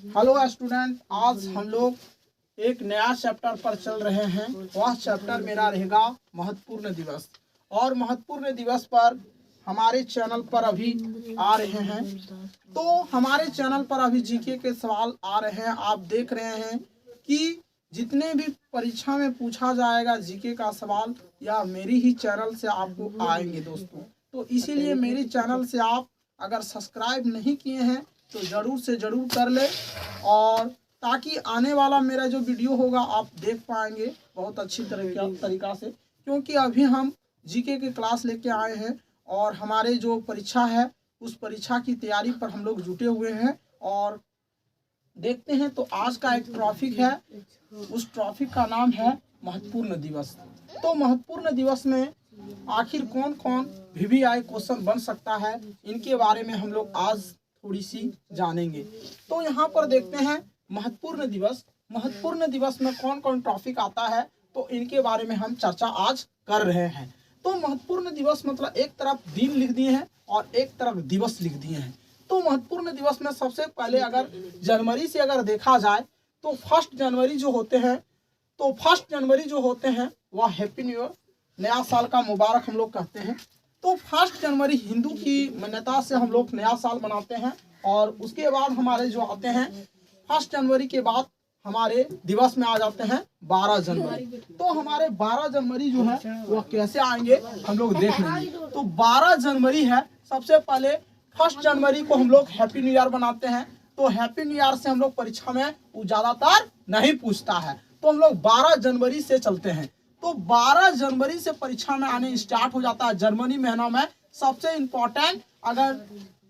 Hello student, आज हम लोग एक नया चैप्टर पर चल रहे हैं। वह चैप्टर मेरा रहेगा महत्वपूर्ण दिवस। और महत्वपूर्ण दिवस पर हमारे चैनल पर अभी आ रहे हैं। तो हमारे चैनल पर अभी जीके के सवाल आ रहे हैं। आप देख रहे हैं कि जितने भी परीक्षा में पूछा जाएगा जीके का सवाल या मेरी ही चैनल से आपको आएंगे दोस्तों। तो इसीलिए मेरे चैनल से आप अगर सब्सक्राइब नहीं किए हैं तो ज़रूर से ज़रूर कर ले, और ताकि आने वाला मेरा जो वीडियो होगा आप देख पाएंगे बहुत अच्छी तरीका से। क्योंकि अभी हम जीके के क्लास लेके आए हैं और हमारे जो परीक्षा है उस परीक्षा की तैयारी पर हम लोग जुटे हुए हैं। और देखते हैं तो आज का एक टॉपिक है, उस टॉपिक का नाम है महत्वपूर्ण दिवस। तो महत्वपूर्ण दिवस में आखिर कौन कौन VVI क्वेश्चन बन सकता है, इनके बारे में हम लोग आज थोड़ी सी जानेंगे। तो यहाँ पर देखते हैं महत्वपूर्ण दिवस। महत्वपूर्ण दिवस में कौन कौन टॉपिक आता है तो इनके बारे में हम चर्चा आज कर रहे हैं। तो महत्वपूर्ण दिवस मतलब एक तरफ दिन लिख दिए हैं और एक तरफ दिवस लिख दिए हैं। तो महत्वपूर्ण दिवस में सबसे पहले अगर जनवरी से अगर देखा जाए तो 1 जनवरी जो होते हैं, तो 1 जनवरी जो होते हैं वह हैप्पी न्यू ईयर, नया साल का मुबारक हम लोग कहते हैं। तो 1 जनवरी हिंदू की मान्यता से हम लोग नया साल मनाते हैं। और उसके बाद हमारे जो आते हैं 1 जनवरी के बाद हमारे दिवस में आ जाते हैं 12 जनवरी। तो हमारे 12 जनवरी जो है वो कैसे आएंगे हम लोग देख लेंगे। तो 12 जनवरी है, सबसे पहले 1 जनवरी को हम लोग हैप्पी न्यू ईयर बनाते हैं। तो हैप्पी न्यू ईयर से हम लोग परीक्षा में ज्यादातर नहीं पूछता है, तो हम लोग 12 जनवरी से चलते हैं। तो 12 जनवरी से परीक्षा में आने स्टार्ट हो जाता है। जनवरी महीना में सबसे इम्पोर्टेंट अगर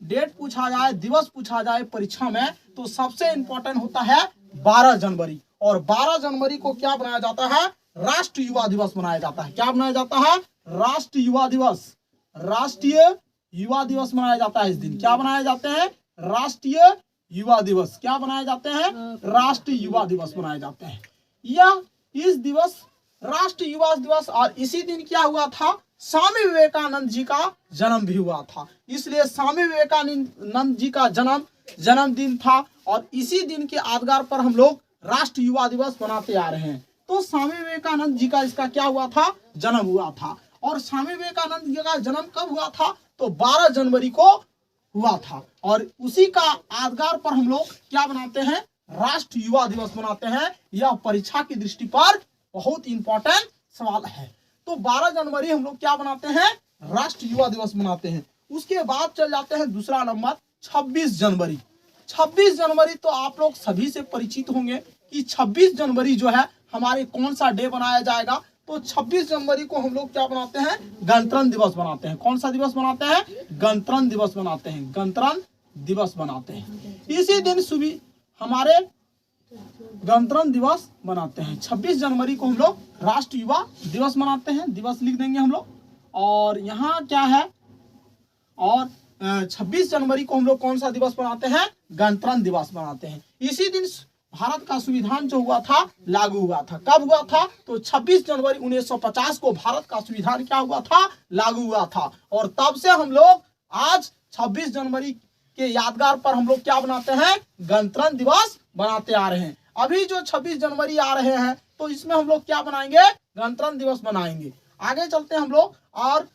डेट पूछा जाए, दिवस पूछा जाए परीक्षा में, तो सबसे इम्पोर्टेंट होता है 12 जनवरी। और 12 जनवरी को क्या बनाया जाता है? राष्ट्रीय युवा दिवस बनाया जाता है। क्या बनाया जाता है? राष्ट्रीय युवा दिवस। राष्ट्रीय युवा दिवस मनाया जाता है इस दिन। क्या बनाए जाते हैं? राष्ट्रीय युवा दिवस। क्या बनाए जाते हैं? राष्ट्रीय युवा दिवस बनाए जाते हैं। यह इस दिवस राष्ट्रीय युवा दिवस, और इसी दिन क्या हुआ था? स्वामी विवेकानंद जी का जन्म भी हुआ था। इसलिए स्वामी विवेकानंद जी का जन्मदिन था और इसी दिन के यादगार पर हम लोग राष्ट्रीय युवा दिवस मनाते आ रहे हैं। तो स्वामी विवेकानंद जी का इसका क्या हुआ था? जन्म हुआ था। और स्वामी विवेकानंद जी का जन्म कब हुआ था? तो 12 जनवरी को हुआ था। और उसी का यादगार पर हम लोग क्या बनाते हैं? राष्ट्रीय युवा दिवस मनाते हैं। यह परीक्षा की दृष्टि पर बहुत इंपॉर्टेंट सवाल है। तो 12 जनवरी हम लोग क्या बनाते हैं? राष्ट्रीय युवा दिवस मनाते हैं। उसके बाद चल जाते हैं दूसरा नंबर 26 जनवरी। 26 जनवरी तो आप लोग सभी से परिचित होंगे कि 26 जनवरी जो है हमारे कौन सा डे बनाया जाएगा। तो 26 जनवरी को हम लोग क्या बनाते हैं? गणतंत्र दिवस बनाते हैं। कौन सा दिवस बनाते हैं? गणतंत्र दिवस बनाते हैं। गणतंत्र दिवस बनाते हैं। इसी दिन हमारे गणतंत्र दिवस मनाते हैं। 26 जनवरी को हम लोग राष्ट्रीय युवा दिवस मनाते हैं। दिवस लिख देंगे हम लोग। और यहाँ क्या है? और 26 जनवरी को हम लोग कौन सा दिवस मनाते हैं? गणतंत्र दिवस मनाते हैं। इसी दिन भारत का संविधान जो हुआ था लागू हुआ था। कब हुआ था? तो 26 जनवरी 1950 को भारत का संविधान क्या हुआ था? लागू हुआ था। और तब से हम लोग आज 26 जनवरी के यादगार पर हम लोग क्या बनाते हैं? गणतंत्र दिवस बनाते आ रहे हैं। अभी जो 26 जनवरी आ रहे हैं तो इसमें हम लोग क्या बनाएंगे? गणतंत्र दिवस बनाएंगे। आगे चलते हैं हम लोग, और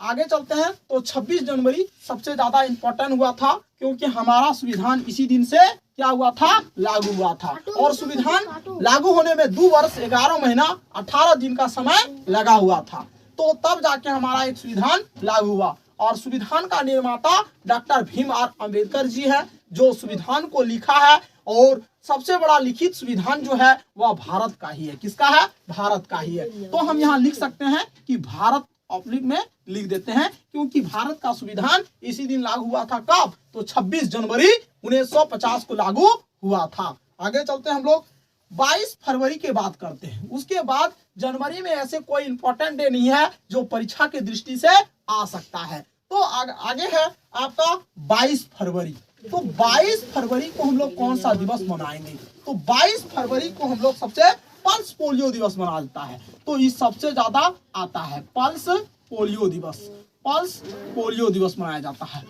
आगे चलते हैं तो 26 जनवरी सबसे ज्यादा इंपॉर्टेंट हुआ था क्योंकि हमारा संविधान इसी दिन से क्या हुआ था? लागू हुआ था। और संविधान लागू होने में 2 वर्ष 11 महीना 18 दिन का समय लगा हुआ था। तो तब जाके हमारा एक संविधान लागू हुआ। और संविधान का निर्माता डॉक्टर भीमराव अंबेडकर जी है, जो संविधान को लिखा है। और सबसे बड़ा लिखित संविधान जो है वह भारत का ही है। किसका है? भारत का ही है। तो हम यहाँ लिख सकते हैं कि भारत ऑब्लिक में लिख देते हैं, क्योंकि भारत का संविधान इसी दिन लागू हुआ था। कब? तो 26 जनवरी 1950 को लागू हुआ था। आगे चलते हैं हम लोग 22 फरवरी की बात करते हैं। उसके बाद जनवरी में ऐसे कोई इंपॉर्टेंट डे नहीं है जो परीक्षा की दृष्टि से आ सकता है। तो आगे है आपका 22 फरवरी। तो 22 फरवरी को हम लोग कौन सा दिवस मनाएंगे? तो 22 फरवरी को हम लोग सबसे पल्स पोलियो दिवस मनाया जाता है। तो ये सबसे ज्यादा आता है पल्स पोलियो दिवस। पल्स पोलियो दिवस मनाया जाता है।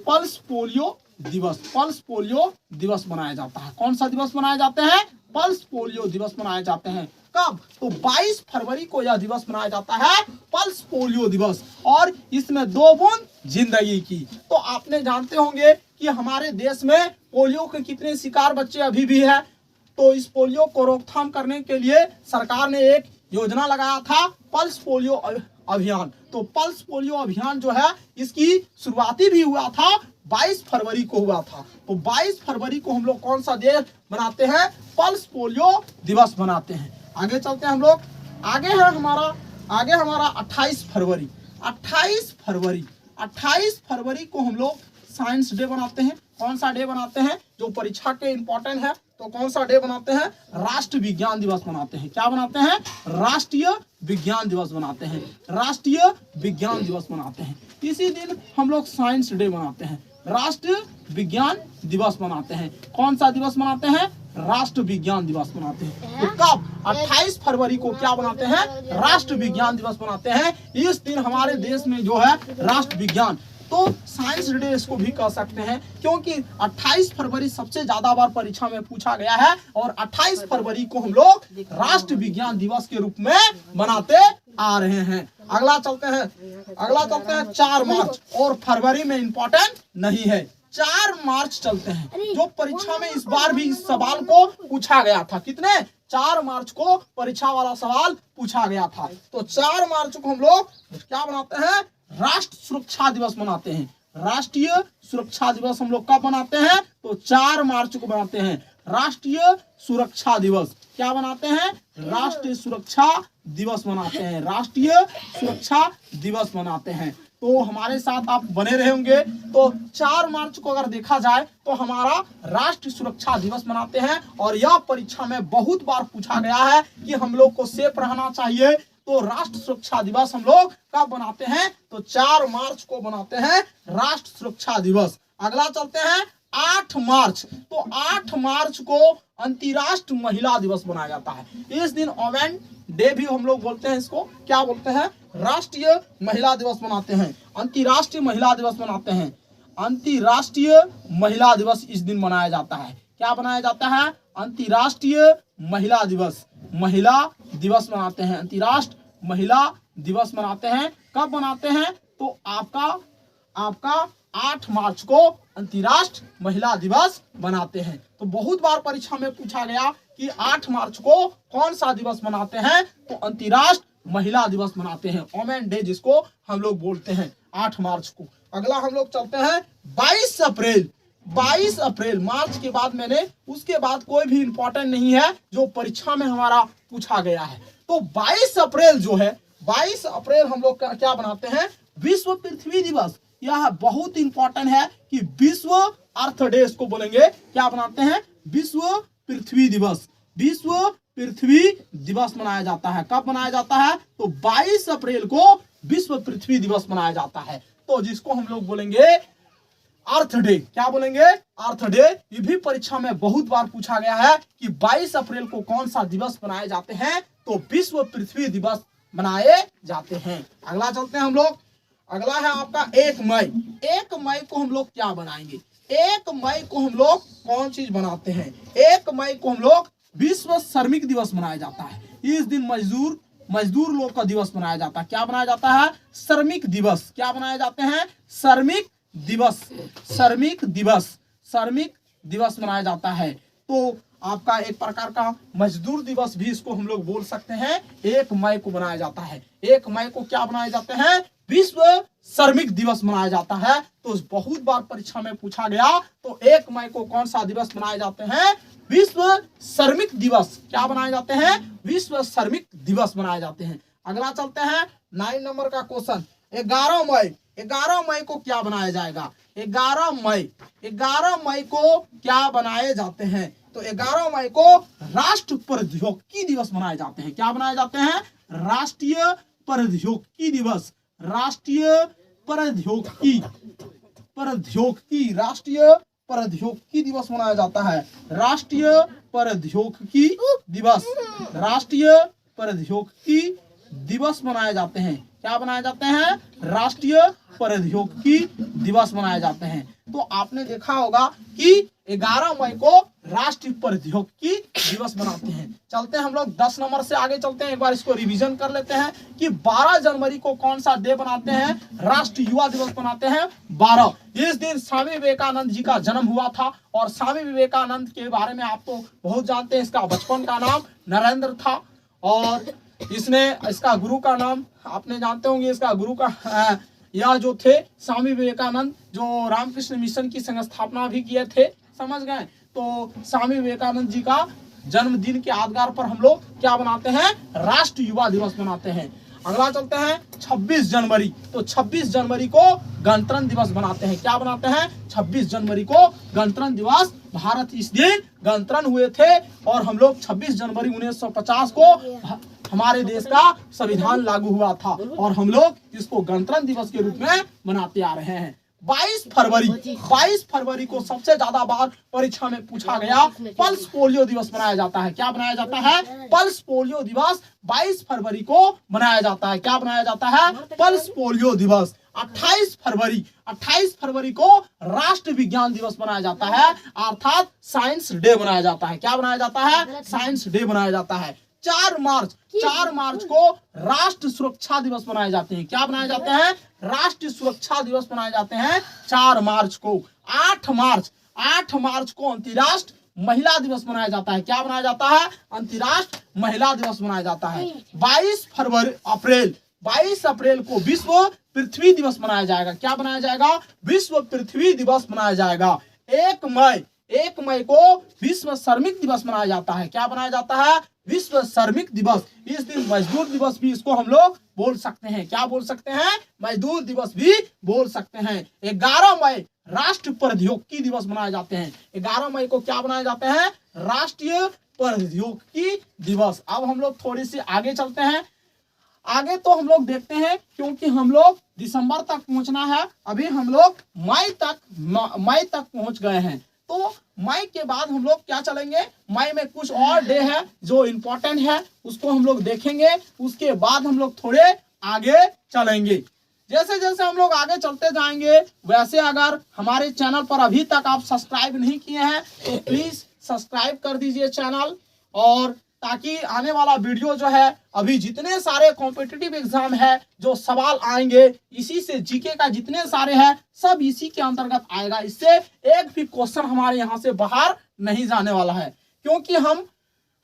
पल्स पोलियो दिवस, पल्स पोलियो दिवस मनाया जाता है। कौन सा दिवस मनाए जाते हैं? पल्स पोलियो दिवस मनाए जाते हैं। कब? तो 22 फरवरी को यह दिवस मनाया जाता है, पल्स पोलियो दिवस। और इसमें 2 बूंद जिंदगी की। तो आपने जानते होंगे कि हमारे देश में पोलियो के कितने शिकार बच्चे अभी भी है। तो इस पोलियो को रोकथाम करने के लिए सरकार ने एक योजना लगाया था, पल्स पोलियो अभियान। तो पल्स पोलियो अभियान जो है, इसकी शुरुआती भी हुआ था 22 फरवरी को हुआ था। तो 22 फरवरी को हम लोग कौन सा डे मनाते हैं? पल्स पोलियो दिवस मनाते हैं। आगे चलते हैं हम लोग। आगे हमारा 28 फरवरी। 28 फरवरी को हम लोग साइंस डे बनाते हैं। कौन सा डे बनाते हैं? जो परीक्षा के इंपॉर्टेंट है, तो कौन सा डे बनाते हैं? राष्ट्रीय विज्ञान दिवस बनाते हैं। क्या बनाते हैं? राष्ट्रीय विज्ञान दिवस बनाते हैं। राष्ट्रीय विज्ञान दिवस बनाते हैं। इसी दिन हम लोग साइंस डे मनाते हैं, राष्ट्रीय विज्ञान दिवस मनाते हैं। कौन सा दिवस मनाते हैं? राष्ट्रीय विज्ञान दिवस मनाते हैं। तो कब? 28 फरवरी को क्या बनाते हैं? राष्ट्रीय विज्ञान दिवस मनाते हैं। इस दिन हमारे देश में जो है राष्ट्र विज्ञान, तो साइंस डे इसको भी कह सकते हैं, क्योंकि 28 फरवरी सबसे ज्यादा बार परीक्षा में पूछा गया है। और 28 फरवरी को हम लोग राष्ट्रीय विज्ञान दिवस के रूप में मनाते आ रहे हैं। अगला चलते हैं 4 मार्च। और फरवरी में इंपॉर्टेंट नहीं है, 4 मार्च चलते हैं, जो परीक्षा में इस बार भी इस सवाल को पूछा गया था। कितने? 4 मार्च को परीक्षा वाला सवाल पूछा गया था। तो 4 मार्च को हम लोग क्या बनाते हैं? राष्ट्र सुरक्षा दिवस मनाते हैं। राष्ट्रीय सुरक्षा दिवस हम लोग कब मनाते हैं? तो 4 मार्च को बनाते हैं। राष्ट्रीय सुरक्षा दिवस क्या बनाते हैं? राष्ट्रीय सुरक्षा दिवस मनाते हैं। राष्ट्रीय सुरक्षा दिवस मनाते हैं। तो हमारे साथ आप बने रहे होंगे। तो 4 मार्च को अगर देखा जाए तो हमारा राष्ट्रीय सुरक्षा दिवस मनाते हैं। और यह परीक्षा में बहुत बार पूछा गया है कि हम लोग को सेफ रहना चाहिए। तो राष्ट्र सुरक्षा दिवस हम लोग कब बनाते हैं? तो 4 मार्च को बनाते हैं राष्ट्र सुरक्षा दिवस। अगला चलते हैं 8 मार्च। तो 8 मार्च को अंतर्राष्ट्रीय महिला दिवस मनाया जाता है। इस दिन वुमेन डे भी हम लोग बोलते हैं, इसको क्या बोलते हैं? राष्ट्रीय महिला दिवस मनाते हैं, अंतर्राष्ट्रीय महिला दिवस मनाते हैं। अंतर्राष्ट्रीय महिला दिवस इस दिन मनाया जाता है। क्या बनाया जाता है? अंतर्राष्ट्रीय महिला दिवस, महिला दिवस मनाते हैं। अंतर्राष्ट्रीय महिला दिवस मनाते हैं। कब मनाते हैं? तो आपका 8 मार्च को अंतर्राष्ट्रीय महिला दिवस मनाते हैं। तो बहुत बार परीक्षा में पूछा गया कि 8 मार्च को कौन सा दिवस मनाते हैं? तो अंतर्राष्ट्रीय महिला दिवस मनाते हैं, वुमेन डे जिसको हम लोग बोलते हैं, 8 मार्च को। अगला हम लोग चलते हैं 22 अप्रैल। 22 अप्रैल मार्च के बाद उसके बाद कोई भी इंपॉर्टेंट नहीं है जो परीक्षा में हमारा पूछा गया है। तो 22 अप्रैल जो है, 22 अप्रैल हम लोग क्या बनाते हैं? विश्व पृथ्वी दिवस। यह बहुत इंपॉर्टेंट है कि विश्व अर्थ डे इसको बोलेंगे। क्या बनाते हैं? विश्व पृथ्वी दिवस। विश्व पृथ्वी दिवस मनाया जाता है। कब मनाया जाता है? तो 22 अप्रैल को विश्व पृथ्वी दिवस मनाया जाता है। तो जिसको हम लोग बोलेंगे अर्थ डे। क्या बोलेंगे? अर्थ डे। ये भी परीक्षा में बहुत बार पूछा गया है कि 22 अप्रैल को कौन सा दिवस मनाए जाते हैं? तो विश्व पृथ्वी दिवस मनाए जाते हैं। अगला चलते हैं हम लोग। अगला है आपका 1 मई। 1 मई को हम लोग क्या बनाएंगे? 1 मई को हम लोग कौन चीज बनाते हैं? 1 मई को हम लोग विश्व श्रमिक दिवस मनाया जाता है। इस दिन मजदूर लोग का दिवस मनाया जाता है। क्या बनाया जाता है? श्रमिक दिवस। क्या बनाए जाते हैं? श्रमिक दिवस। श्रमिक दिवस मनाया जाता है। तो आपका एक प्रकार का मजदूर दिवस भी इसको हम लोग बोल सकते हैं। 1 मई को बनाया जाता है। 1 मई को क्या बनाए जाते हैं? विश्व श्रमिक दिवस मनाया जाता है। तो बहुत बार परीक्षा में पूछा गया। तो 1 मई को कौन सा दिवस मनाए जाते हैं? विश्व श्रमिक दिवस। क्या बनाए जाते हैं? विश्व श्रमिक दिवस मनाए जाते हैं। अगला चलते हैं 9 नंबर का क्वेश्चन। 11 मई। 11 मई को क्या बनाया जाएगा? 11 मई को क्या बनाए जाते हैं? तो 11 मई को राष्ट्रीय प्रौद्योगिकी दिवस मनाए जाते हैं। क्या बनाए जाते हैं? राष्ट्रीय प्रौद्योगिकी दिवस। राष्ट्रीय प्रौद्योगिकी दिवस मनाया जाता है। राष्ट्रीय प्रौद्योगिकी दिवस। राष्ट्रीय प्रौद्योगिकी दिवस मनाए जाते हैं। क्या बनाए जाते हैं? राष्ट्रीय प्रौद्योगिकी दिवस मनाए जाते हैं। तो आपने देखा होगा कि 11 मई को राष्ट्रीय प्रौद्योगिकी दिवस मनाते हैं। चलते हैं हम लोग 10 नंबर से आगे चलते हैं, एक बार इसको रिवीजन कर लेते हैं कि 12 जनवरी को कौन सा डे बनाते हैं? राष्ट्रीय युवा दिवस बनाते हैं 12। इस दिन स्वामी विवेकानंद जी का जन्म हुआ था और स्वामी विवेकानंद के बारे में आप तो बहुत जानते हैं। इसका बचपन का नाम नरेंद्र था और इसका गुरु का नाम आपने जानते होंगे। इसका गुरु का यह जो थे स्वामी विवेकानंद, जो रामकृष्ण मिशन की संस्थापना भी किए थे, समझ गए। तो स्वामी विवेकानंद जी का जन्मदिन के यादगार पर हम लोग क्या बनाते हैं? राष्ट्रीय युवा दिवस मनाते हैं। अगला चलते हैं 26 जनवरी। तो 26 जनवरी को गणतंत्र दिवस बनाते हैं। क्या बनाते हैं? 26 जनवरी को गणतंत्र दिवस। भारत इस दिन गणतंत्र हुए थे और हम लोग 26 जनवरी 1950 को हमारे देश का संविधान लागू हुआ था और हम लोग इसको गणतंत्र दिवस के रूप में मनाते आ रहे हैं। 22 फरवरी को सबसे ज्यादा बार परीक्षा में पूछा गया पल्स पोलियो दिवस मनाया जाता है। क्या बनाया जाता है? पल्स पोलियो दिवस 22 फरवरी को मनाया जाता है। क्या बनाया जाता है? पल्स पोलियो दिवस। 28 फरवरी को राष्ट्र विज्ञान दिवस मनाया जाता है, अर्थात साइंस डे मनाया जाता है। क्या बनाया जाता है? साइंस डे मनाया जाता है। 4 मार्च को राष्ट्र सुरक्षा दिवस मनाए जाते हैं। क्या बनाए जाते हैं? राष्ट्रीय सुरक्षा दिवस मनाए जाते हैं 4 मार्च को। 8 मार्च को अंतर्राष्ट्रीय महिला दिवस मनाया जाता है। क्या मनाया जाता है? अंतर्राष्ट्रीय महिला दिवस मनाया जाता है। 22 अप्रैल को विश्व पृथ्वी दिवस मनाया जाएगा। क्या बनाया जाएगा? विश्व पृथ्वी दिवस मनाया जाएगा। 1 मई को विश्व श्रमिक दिवस मनाया जाता है। क्या बनाया जाता है? विश्व श्रमिक दिवस। इस दिन मजदूर दिवस भी इसको हम लोग बोल सकते हैं। क्या बोल सकते हैं? मजदूर दिवस भी बोल सकते हैं। 11 मई राष्ट्रीय प्रौद्योगिकी दिवस मनाए जाते हैं। 11 मई को क्या बनाए जाते हैं? राष्ट्रीय प्रौद्योगिकी दिवस। अब हम लोग थोड़ी सी आगे चलते हैं। आगे तो हम लोग देखते हैं क्योंकि हम लोग दिसंबर तक पहुंचना है, अभी हम लोग मई तक पहुंच गए हैं। तो मई के बाद हम लोग क्या चलेंगे? मई में कुछ और डे है जो इम्पोर्टेंट है, उसको हम लोग देखेंगे। उसके बाद हम लोग थोड़े आगे चलेंगे। जैसे जैसे हम लोग आगे चलते जाएंगे, वैसे अगर हमारे चैनल पर अभी तक आप सब्सक्राइब नहीं किए हैं तो प्लीज सब्सक्राइब कर दीजिए चैनल, और ताकि आने वाला वीडियो जो है, अभी जितने सारे कॉम्पिटिटिव एग्जाम है जो सवाल आएंगे, इसी से जीके का जितने सारे हैं सब इसी के अंतर्गत आएगा। इससे एक भी क्वेश्चन हमारे यहाँ से बाहर नहीं जाने वाला है, क्योंकि हम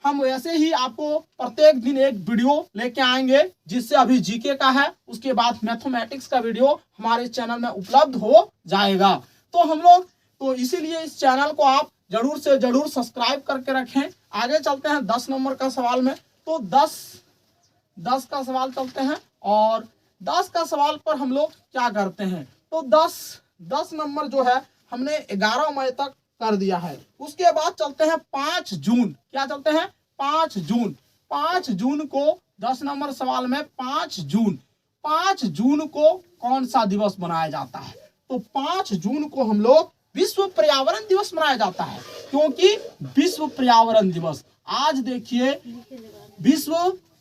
वैसे ही आपको प्रत्येक दिन एक वीडियो लेके आएंगे, जिससे अभी जीके का है, उसके बाद मैथमेटिक्स का वीडियो हमारे चैनल में उपलब्ध हो जाएगा। तो हम लोग तो इसीलिए इस चैनल को आप जरूर से जरूर सब्सक्राइब करके रखें। आगे चलते हैं 10 नंबर का सवाल में। तो 10 का सवाल चलते हैं, और 10 का सवाल पर हम लोग क्या करते हैं? तो 10 नंबर जो है हमने 11 मई तक कर दिया है। उसके बाद चलते हैं 5 जून। क्या चलते हैं? 5 जून को 10 नंबर सवाल में 5 जून को कौन सा दिवस मनाया जाता है? तो 5 जून को हम लोग विश्व पर्यावरण दिवस मनाया जाता है, क्योंकि विश्व पर्यावरण दिवस, आज देखिए विश्व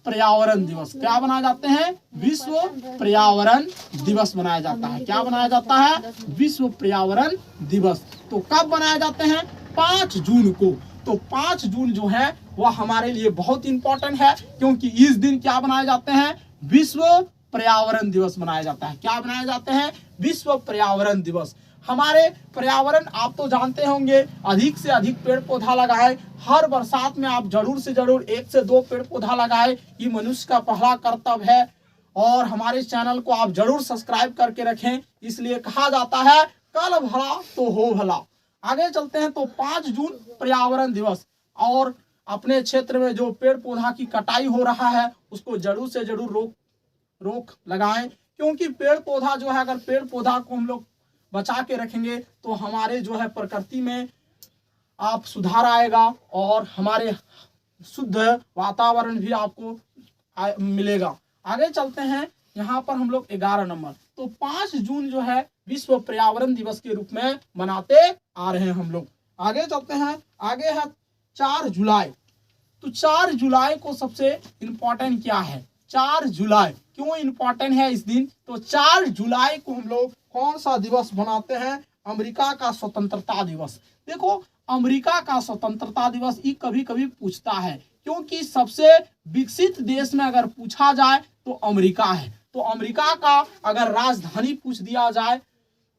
पर्यावरण दिवस क्या बनाए जाते हैं? विश्व पर्यावरण दिवस मनाया जाता है। क्या बनाया जाता है? विश्व पर्यावरण दिवस। तो कब बनाए जाते हैं? 5 जून को। तो 5 जून जो है वह हमारे लिए बहुत इंपॉर्टेंट है, क्योंकि इस दिन क्या बनाए जाते हैं? विश्व पर्यावरण दिवस मनाया जाता है। क्या बनाए जाते हैं? विश्व पर्यावरण दिवस। हमारे पर्यावरण आप तो जानते होंगे, अधिक से अधिक पेड़ पौधा लगाएं। हर बरसात में आप जरूर से जरूर 1 से 2 पेड़ पौधा लगाएं। ये मनुष्य का पहला कर्तव्य है, और हमारे चैनल को आप जरूर सब्सक्राइब करके रखें। इसलिए कहा जाता है कल भला तो हो भला। आगे चलते हैं। तो 5 जून पर्यावरण दिवस, और अपने क्षेत्र में जो पेड़ पौधा की कटाई हो रहा है उसको जरूर से जरूर रोक लगाएं, क्योंकि पेड़ पौधा जो है, अगर पेड़ पौधा को हम लोग बचा के रखेंगे तो हमारे जो है प्रकृति में आप सुधार आएगा, और हमारे शुद्ध वातावरण भी आपको मिलेगा। आगे चलते हैं। यहाँ पर हम लोग 11 नंबर। तो 5 जून जो है विश्व पर्यावरण दिवस के रूप में मनाते आ रहे हैं हम लोग। आगे चलते हैं। आगे है 4 जुलाई। तो 4 जुलाई को सबसे इंपॉर्टेंट क्या है? 4 जुलाई क्यों इम्पोर्टेंट है इस दिन? तो 4 जुलाई को हम लोग कौन सा दिवस मनाते हैं? अमेरिका का स्वतंत्रता दिवस। देखो, अमेरिका का स्वतंत्रता दिवस ये कभी कभी पूछता है, क्योंकि सबसे विकसित देश में अगर पूछा जाए तो अमेरिका है। तो अमेरिका का अगर राजधानी पूछ दिया जाए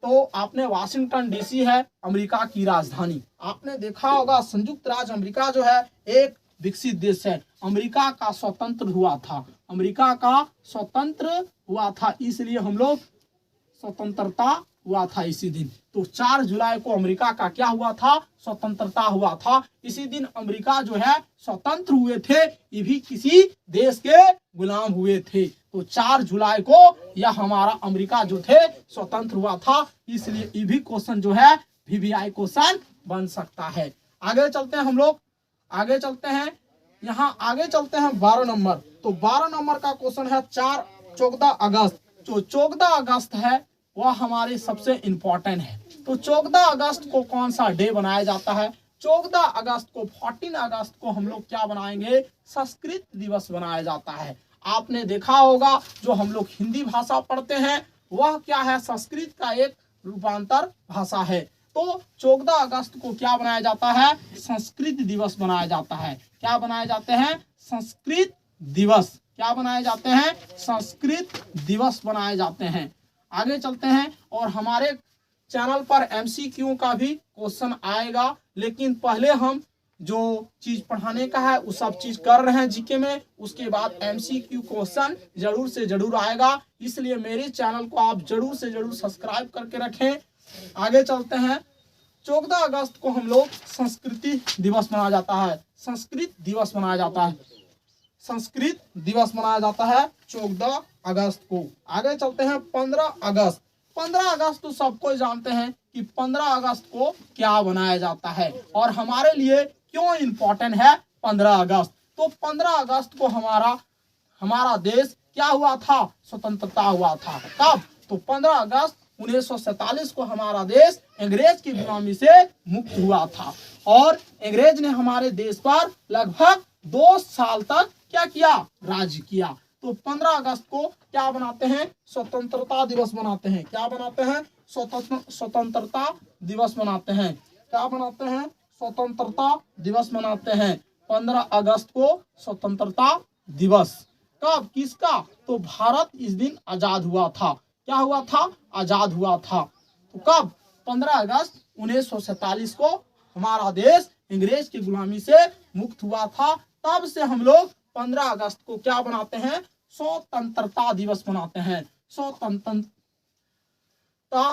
तो आपने वाशिंगटन डीसी है अमेरिका की राजधानी। आपने देखा होगा संयुक्त राज्य अमेरिका जो है एक विकसित देश है। अमेरिका का स्वतंत्र हुआ था, अमेरिका का स्वतंत्र हुआ था, इसलिए हम लोग स्वतंत्रता हुआ था इसी दिन। तो 4 जुलाई को अमेरिका का क्या हुआ था? स्वतंत्रता हुआ था। इसी दिन अमेरिका जो है स्वतंत्र हुए थे, ये भी किसी देश के गुलाम हुए थे। तो 4 जुलाई को यह हमारा अमेरिका जो थे स्वतंत्र हुआ था, इसलिए ये भी क्वेश्चन जो है VVI क्वेश्चन बन सकता है। आगे चलते हैं हम लोग, आगे चलते हैं, यहाँ आगे चलते हैं 12 नंबर। तो 12 नंबर का क्वेश्चन है 14 अगस्त। जो 14 अगस्त है वह हमारे सबसे इम्पोर्टेंट है। तो 14 अगस्त को कौन सा डे बनाया जाता है? 14 अगस्त को 14 अगस्त को हम लोग क्या बनाएंगे? संस्कृत दिवस बनाया जाता है। आपने देखा होगा जो हम लोग हिंदी भाषा पढ़ते हैं वह क्या है? संस्कृत का एक रूपांतर भाषा है। तो 14 अगस्त को क्या बनाया जाता है? संस्कृत दिवस बनाया जाता है। क्या बनाए जाते हैं? संस्कृत दिवस। क्या बनाए जाते हैं? संस्कृत दिवस बनाए जाते हैं। आगे चलते हैं, और हमारे चैनल पर MCQ का भी क्वेश्चन आएगा, लेकिन पहले हम जो चीज पढ़ाने का है वो सब चीज कर रहे हैं जीके में, उसके बाद MCQ क्वेश्चन जरूर से जरूर आएगा, इसलिए मेरे चैनल को आप जरूर से जरूर सब्सक्राइब करके रखें। आगे चलते हैं, 14 अगस्त को हम लोग संस्कृति दिवस मनाया जाता है, संस्कृत दिवस मनाया जाता है, संस्कृत दिवस मनाया जाता है 14 अगस्त को। आगे चलते हैं 15 अगस्त। 15 अगस्त तो सबको जानते हैं कि 15 अगस्त को क्या बनाया जाता है और हमारे लिए क्यों इम्पोर्टेंट है 15 अगस्त। तो 15 अगस्त को हमारा देश क्या हुआ था? स्वतंत्रता हुआ था। कब? तो 15 अगस्त 1947 को हमारा देश अंग्रेज की गुलामी से मुक्त हुआ था और अंग्रेज ने हमारे देश पर लगभग 2 साल तक क्या किया? राज किया। तो 15 अगस्त को क्या बनाते हैं? स्वतंत्रता दिवस बनाते हैं। क्या बनाते हैं? स्वतंत्रता दिवस बनाते हैं। क्या बनाते हैं? स्वतंत्रता दिवस मनाते हैं 15 अगस्त को स्वतंत्रता दिवस। कब? किसका? तो भारत इस दिन आजाद हुआ था। क्या हुआ था? आजाद हुआ था। तो कब? 15 अगस्त 1947 को हमारा देश अंग्रेज की गुलामी से मुक्त हुआ था। तब से हम लोग 15 अगस्त को क्या बनाते हैं? स्वतंत्रता दिवस मनाते हैं, स्वतंत्रता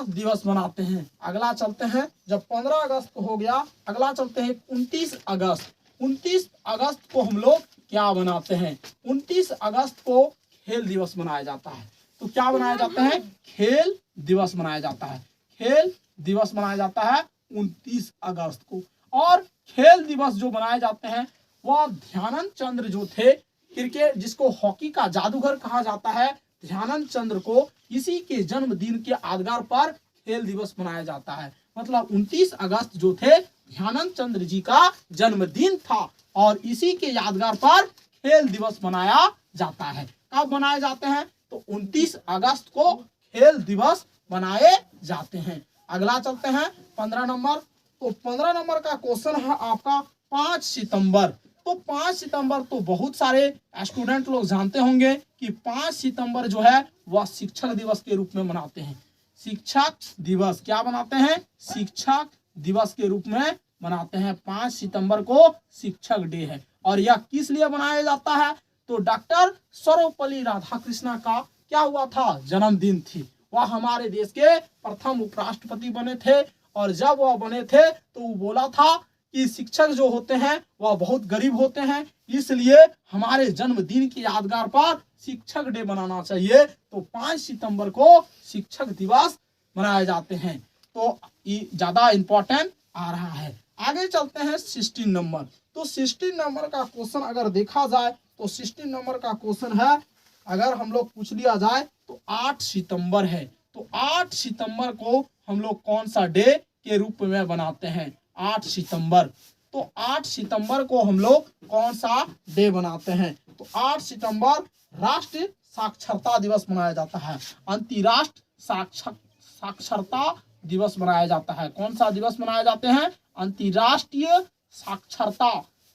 दिवस मनाते हैं। अगला चलते हैं, जब 15 अगस्त हो गया, अगला चलते हैं 29 अगस्त। 29 अगस्त को हम लोग क्या बनाते हैं? 29 अगस्त को खेल दिवस मनाया जाता है। तो क्या बनाया जाता है? खेल दिवस मनाया जाता है। खेल दिवस मनाया जाता है 29 अगस्त को। और खेल दिवस जो मनाए जाते हैं वह ध्यानचंद चंद्र जो थे, क्रिकेट जिसको हॉकी का जादूगर कहा जाता है, ध्यानचंद चंद्र को इसी के जन्मदिन के यादगार पर खेल दिवस मनाया जाता है। मतलब 29 अगस्त जो थे ध्यानचंद चंद्र जी का जन्मदिन था और इसी के यादगार पर खेल दिवस मनाया जाता है। कब मनाए जाते हैं? तो 29 अगस्त को खेल दिवस मनाए जाते हैं। अगला चलते हैं 15 नंबर। तो 15 नंबर का क्वेश्चन है आपका 5 सितंबर। तो 5 सितंबर तो बहुत सारे स्टूडेंट लोग जानते होंगे कि 5 सितंबर जो है वह शिक्षक दिवस के रूप में मनाते हैं। शिक्षक दिवस क्या बनाते हैं? शिक्षक दिवस के रूप में मनाते हैं। 5 सितंबर को शिक्षक डे है और यह किस लिए मनाया जाता है? तो डॉक्टर सर्वपल्ली राधाकृष्णन का क्या हुआ था? जन्मदिन थी। वह हमारे देश के प्रथम उपराष्ट्रपति बने थे और जब वह बने थे तो वो बोला था कि शिक्षक जो होते हैं वह बहुत गरीब होते हैं, इसलिए हमारे जन्मदिन की यादगार पर शिक्षक डे मनाना चाहिए। तो 5 सितंबर को शिक्षक दिवस मनाए जाते हैं। तो ये ज्यादा इंपॉर्टेंट आ रहा है। आगे चलते हैं 16 नंबर। तो 16 नंबर का क्वेश्चन अगर देखा जाए तो 16 नंबर का क्वेश्चन है, अगर हम लोग पूछ लिया जाए तो 8 सितंबर है। तो 8 सितंबर को हम लोग कौन सा डे के रूप में बनाते हैं? 8 सितंबर। तो 8 सितंबर को हम लोग कौन सा डे बनाते हैं? तो 8 सितंबर राष्ट्रीय साक्षरता दिवस मनाया जाता है। अंतर्राष्ट्रीय साक्षरता दिवस मनाया जाता है। कौन सा दिवस मनाए जाते हैं? अंतर्राष्ट्रीय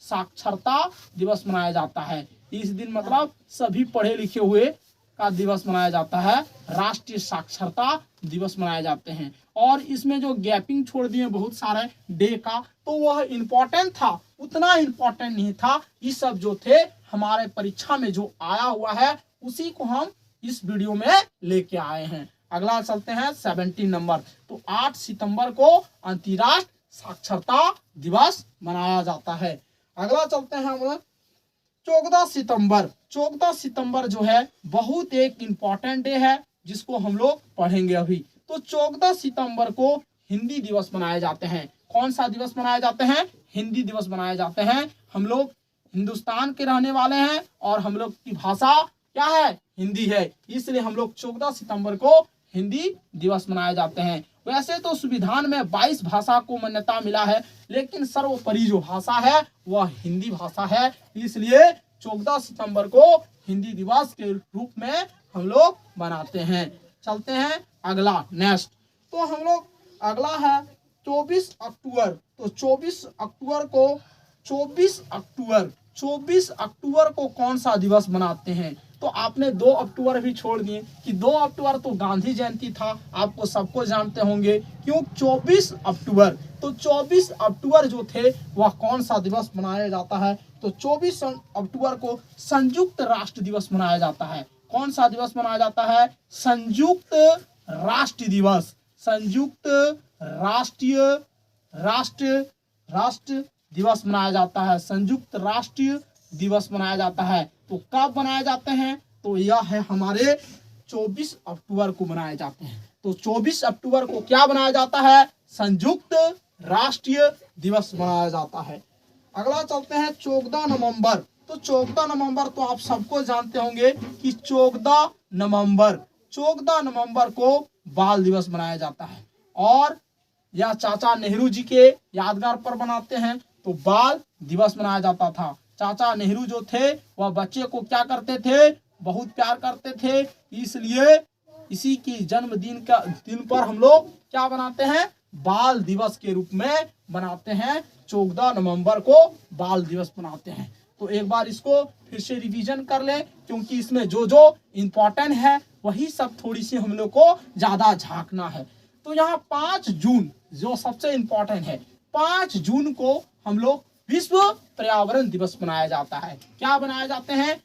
साक्षरता दिवस मनाया जाता है। इस दिन मतलब सभी पढ़े लिखे हुए का दिवस मनाया जाता है। राष्ट्रीय साक्षरता दिवस मनाए जाते हैं। और इसमें जो गैपिंग छोड़ दिए बहुत सारे डे का, तो वह इम्पोर्टेंट था, उतना इम्पोर्टेंट नहीं था। ये सब जो थे हमारे परीक्षा में जो आया हुआ है उसी को हम इस वीडियो में लेके आए हैं। अगला चलते हैं 17 नंबर। तो 8 सितंबर को अंतर्राष्ट्रीय साक्षरता दिवस मनाया जाता है। अगला चलते हैं हम 14 सितंबर। 14 सितंबर जो है बहुत एक इम्पॉर्टेंट डे है जिसको हम लोग पढ़ेंगे अभी। तो 14 सितंबर को हिंदी दिवस मनाए जाते हैं। कौन सा दिवस मनाए जाते हैं? हिंदी दिवस मनाए जाते हैं। हम लोग हिंदुस्तान के रहने वाले हैं और हम लोग की भाषा क्या है? हिंदी है। इसलिए हम लोग 14 सितंबर को हिंदी दिवस मनाए जाते हैं। वैसे तो संविधान में 22 भाषा को मान्यता मिला है, लेकिन सर्वोपरि जो भाषा है वह हिंदी भाषा है। इसलिए 14 सितंबर को हिंदी दिवस के रूप में हम लोग मनाते हैं। चलते हैं अगला नेक्स्ट। तो हम लोग अगला है 24 अक्टूबर। तो 24 अक्टूबर को कौन सा दिवस मनाते हैं? तो आपने 2 अक्टूबर भी छोड़ दिए कि 2 अक्टूबर तो गांधी जयंती था, आपको सबको जानते होंगे। क्यों 24 अक्टूबर? तो 24 अक्टूबर जो थे वह कौन सा दिवस मनाया जाता है? तो 24 अक्टूबर को संयुक्त राष्ट्र दिवस मनाया जाता है। कौन सा दिवस मनाया जाता है? संयुक्त राष्ट्र दिवस। संयुक्त राष्ट्र दिवस मनाया जाता है। संयुक्त राष्ट्र दिवस मनाया जाता है। तो कब मनाए जाते हैं? तो यह है हमारे 24 अक्टूबर को मनाए जाते हैं। तो 24 अक्टूबर को क्या मनाया जाता है? संयुक्त राष्ट्रीय दिवस मनाया जाता है। अगला चलते हैं 14 नवंबर। तो 14 नवंबर तो आप सबको जानते होंगे कि 14 नवंबर को बाल दिवस मनाया जाता है। और यह चाचा नेहरू जी के यादगार पर मनाते हैं। तो बाल दिवस मनाया जाता था। चाचा नेहरू जो थे वह बच्चे को क्या करते थे? बहुत प्यार करते थे। इसलिए इसी की जन्मदिन पर हम लोग क्या बनाते हैं? बाल दिवस के रूप में बनाते हैं। 14 नवंबर को बाल दिवस मनाते हैं। तो एक बार इसको फिर से रिवीजन कर लें, क्योंकि इसमें जो जो इम्पोर्टेंट है वही सब थोड़ी सी हम लोग को ज्यादा झांकना है। तो यहाँ 5 जून जो सबसे इम्पोर्टेंट है, 5 जून को हम लोग विश्व पर्यावरण दिवस मनाया जाता है। क्या बनाए जाते हैं?